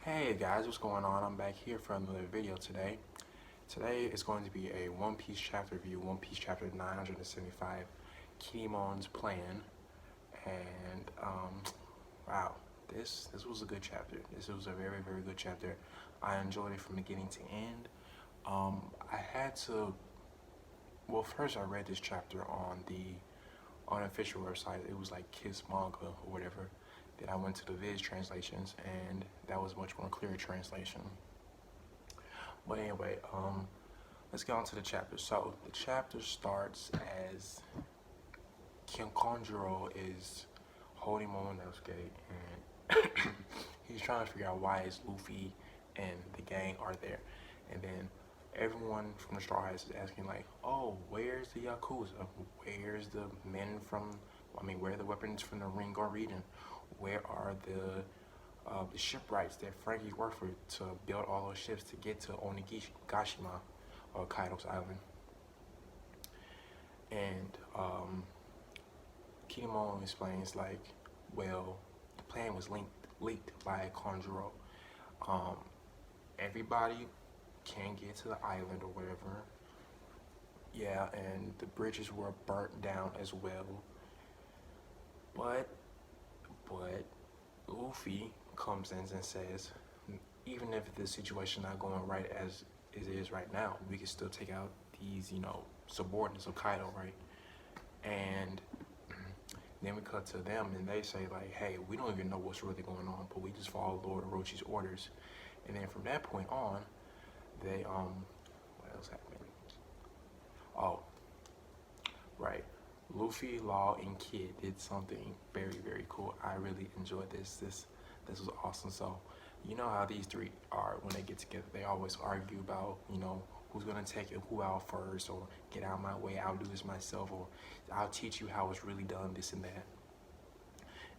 Hey guys, what's going on? I'm back here for another video today. Today is going to be a One Piece chapter review, One Piece chapter 975, Kinemon's Plan. And wow, this was a good chapter. This was a very good chapter. I enjoyed it from beginning to end. I had to, well, first I read this chapter on the unofficial website. It was like Kiss Manga or whatever. Then I went to the Viz translations, and that was much more clear translation. But anyway, let's get on to the chapter. So the chapter starts as Kanjuro is holding Momonosuke, and he's trying to figure out why is Luffy and the gang are there, and then everyone from the Straw Hats is asking like, oh, where's the Yakuza? Where's the men from, where are the weapons from the Ringo region? Where are the shipwrights that Franky worked for to build all those ships to get to Onigashima, or Kaido's island? And Kinemon explains like, well, the plan was leaked by Kanjuro. Um, Everybody can get to the island or whatever. Yeah, and the bridges were burnt down as well. But Luffy comes in and says, even if the situation not going right as it is right now, we can still take out these, subordinates of Kaido, right? And then we cut to them and they say like, hey, we don't even know what's really going on, but we just follow Lord Orochi's orders. And then from that point on, they what else happened? Oh, right. Luffy, Law, and Kid did something very cool. I really enjoyed this. This was awesome. So, you know how these three are when they get together. They always argue about, who's gonna take it, who out first, or get out of my way, I'll do this myself, or I'll teach you how it's really done, this and that.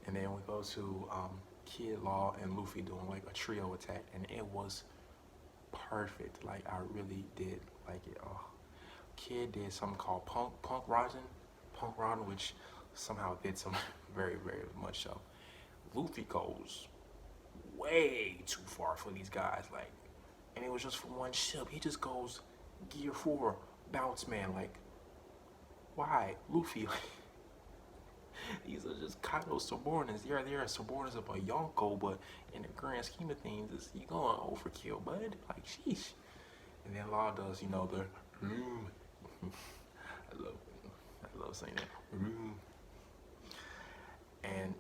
And then we go to Kid, Law, and Luffy doing like a trio attack, and it was perfect. Like, I really did like it. Oh. Kid did something called Punk Rosin, which somehow fits him very much so. Luffy goes way too far for these guys, like, and it was just from one ship. He just goes Gear 4, Bounce Man, like, why? Luffy, like, these are just Kaido subordinates. They're subordinates of a Yonko, but in the grand scheme of things, you going overkill, bud. Like, sheesh. And then Law does, the I love saying that. And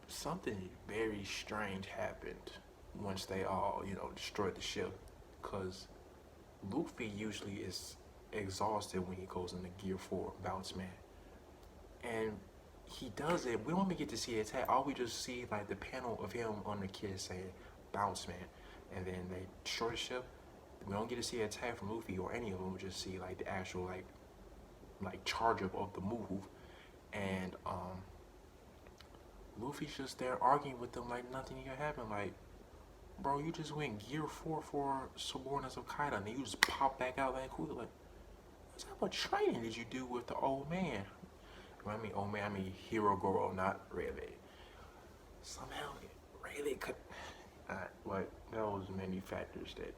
something very strange happened once they all, destroyed the ship. Because Luffy usually is exhausted when he goes into Gear 4, Bounce Man. And he does it. We don't even get to see the attack. All we just see, like, the panel of him on the Kid saying, Bounce Man. And then they destroy the ship. We don't get to see an attack from Luffy or any of them. We just see like the actual like charge up of the move, and Luffy's just there arguing with them like nothing even happened. Like, bro, you just went Gear 4 for subordinates of Kaido, and then you just pop back out like, cool. Like, what type of training did you do with the old man? When I mean old man, I mean Hero Goro, not Rayleigh. Somehow Rayleigh could. But there was many factors that.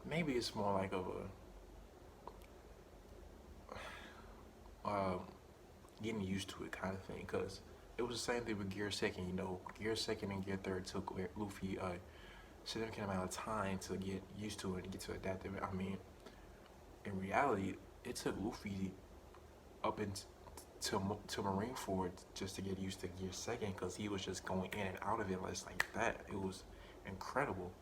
Maybe it's more like of a getting used to it kind of thing, because it was the same thing with Gear 2nd. Gear 2nd and Gear 3rd took Luffy a significant amount of time to get used to it and get to adapt to it. I mean, in reality, it took Luffy up to Marineford just to get used to Gear 2nd, because he was just going in and out of it less like that. It was incredible.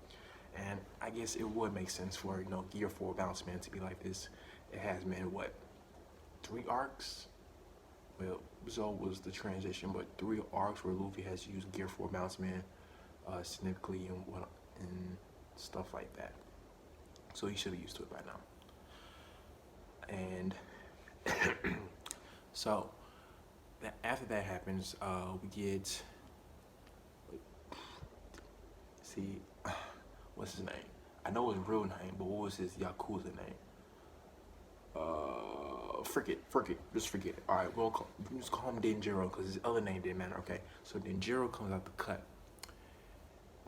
And I guess it would make sense for, Gear 4 Bounce Man to be like this. It has been, what, 3 arcs? Well, Zo was the transition, but 3 arcs where Luffy has used Gear 4 Bounce Man significantly and stuff like that. So he should be used to it by now. And so after that happens, we get, see, what's his name? I know his real name, but what was his Yakuza name? Forget it. All right, we'll just call him Denjiro because his other name didn't matter. Okay, so Denjiro comes out the cut,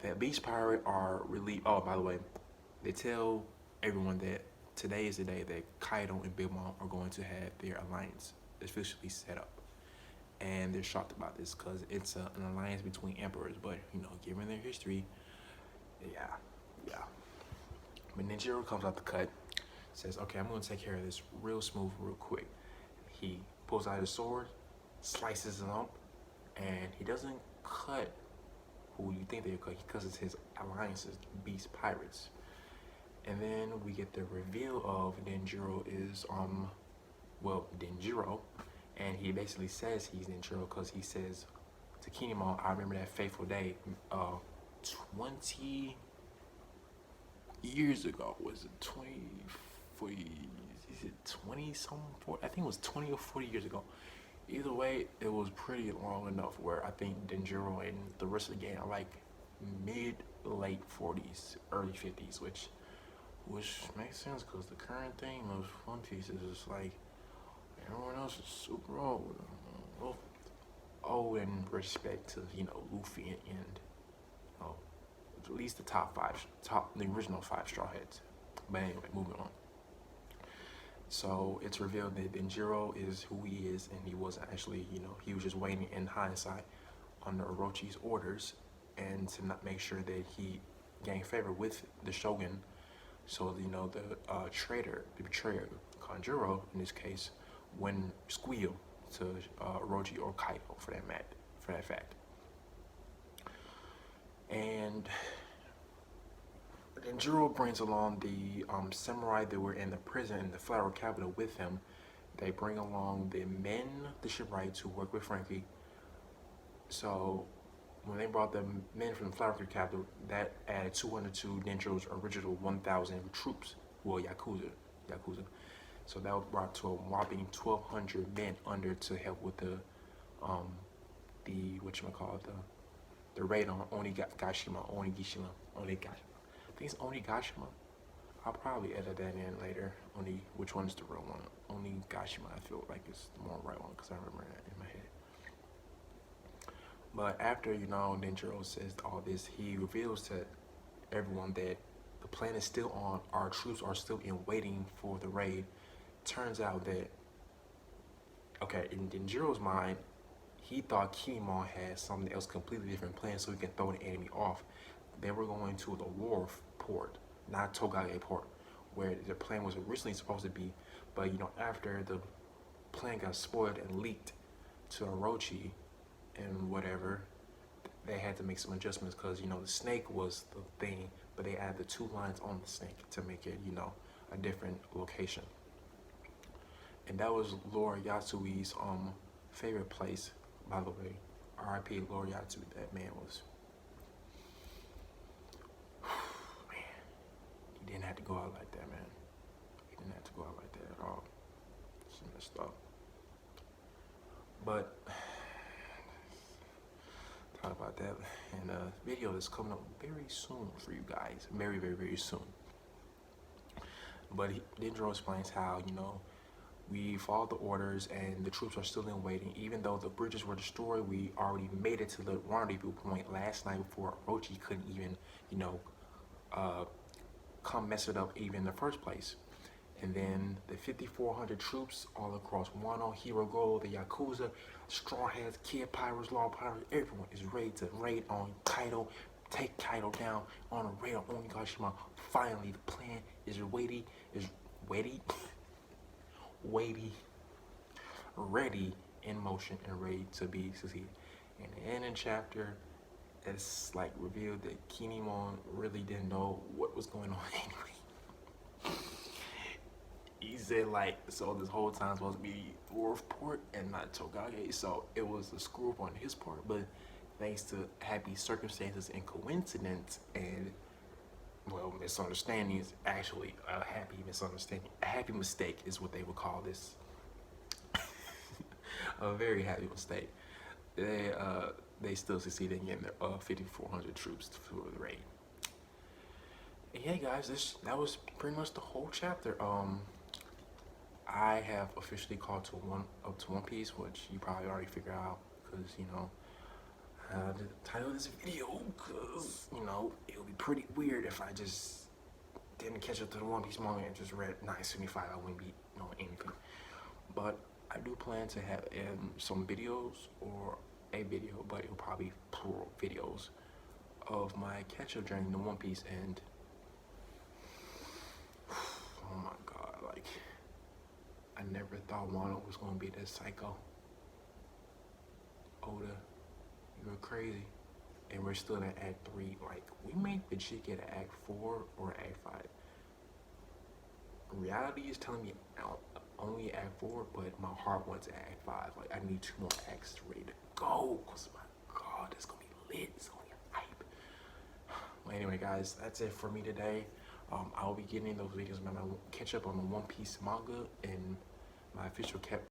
that Beast Pirate are really. Oh, by the way, they tell everyone that today is the day that Kaido and Big Mom are going to have their alliance officially set up, and they're shocked about this because it's an alliance between emperors. But given their history, yeah, yeah. But Ninjiro comes out the cut, says, "Okay, I'm going to take care of this real smooth, real quick." He pulls out his sword, slices him up, and he doesn't cut who you think they would cut. He cuts his alliances, Beast Pirates. And then we get the reveal of Denjiro is Denjiro, and he basically says he's Denjiro because he says to Kinemon, "I remember that fateful day, 20 years ago. Was it 20, 40, is it 20 something? 40? I think it was 20 or 40 years ago. Either way, it was pretty long enough where I think Denjiro and the rest of the gang are like mid-late 40s, early 50s, which makes sense because the current thing of One Piece is just like everyone else is super old. Old in respect to Luffy and at least the original 5 Straw Hats. But anyway, moving on. So it's revealed that Denjiro is who he is, and he wasn't actually, he was just waiting in hindsight under Orochi's orders and to not make sure that he gained favor with the Shogun. So, the traitor, the betrayer, Kanjuro, in this case, wouldn't squeal to Orochi or Kaido for that fact. And Denjiro brings along the samurai that were in the prison in the Flower Capital with him. They bring along the shipwrights who work with Frankie. So when they brought the men from the Flower Capital, that added 200 to Denjiro's original 1,000 troops, well, Yakuza. So that brought to a whopping 1,200 men under to help with the raid on Onigashima. I think it's Onigashima. I'll probably edit that in later. Which one is the real one? Onigashima. I feel like it's the more right one because I remember that in my head. But after Denjiro says all this, he reveals to everyone that the plan is still on. Our troops are still in waiting for the raid. Turns out that in Denjiro's mind, he thought Kinemon had something else completely different plan so he can throw the enemy off. They were going to the wharf port, not Togage port, where the plan was originally supposed to be. But after the plan got spoiled and leaked to Orochi and whatever, they had to make some adjustments because the snake was the thing, but they added the 2 lines on the snake to make it a different location. And that was Lord Yatsui's favorite place, by the way. R.I.P. Lord Yatsui. That man was. He didn't have to go out like that, man. He didn't have to go out like that at all. It's messed up. But talk about that in a video that's coming up very soon for you guys. Very, very, very soon. But Denjiro explains how, we followed the orders and the troops are still in waiting. Even though the bridges were destroyed, we already made it to the rendezvous point last night before Orochi couldn't even, come mess it up even in the first place. And then the 5,400 troops all across Wano, Hero Gold, the Yakuza, Straw Hats, Kid Pirates, Law Pirates, everyone is ready to raid on Kaido, take Kaido down on a raid on Onigashima. Finally, the plan is ready, in motion, and ready to be succeeded. And the ending chapter, it's like revealed that Kinemon really didn't know what was going on anyway. He said so this whole time supposed to be Wharfport and not Togage, so it was a screw up on his part, but thanks to happy circumstances and coincidence and misunderstandings, actually a happy misunderstanding, a happy mistake is what they would call this. A very happy mistake. They still succeeded in getting their 5,400 troops for the raid. And yeah, guys, that was pretty much the whole chapter. I have officially called up to One Piece, which you probably already figured out because the title of this video, because know, it would be pretty weird if I just didn't catch up to the One Piece manga and just read 975. I wouldn't be knowing anything. But I do plan to have some videos, or a video, but it'll probably be plural videos of my catch-up journey in the One Piece. And oh my god, like, I never thought Wano was gonna be this psycho. Oda, you're crazy. And we're still in Act 3. Like, we may legit get an Act 4 or Act 5. Reality is telling me only Act 4, but my heart wants Act 5. Like, I need 2 more acts ready to go. Cause my god, it's gonna be lit. It's gonna be hype. Well, anyway, guys, that's it for me today. I'll be getting in those videos, man. I'll catch up on the One Piece manga and my official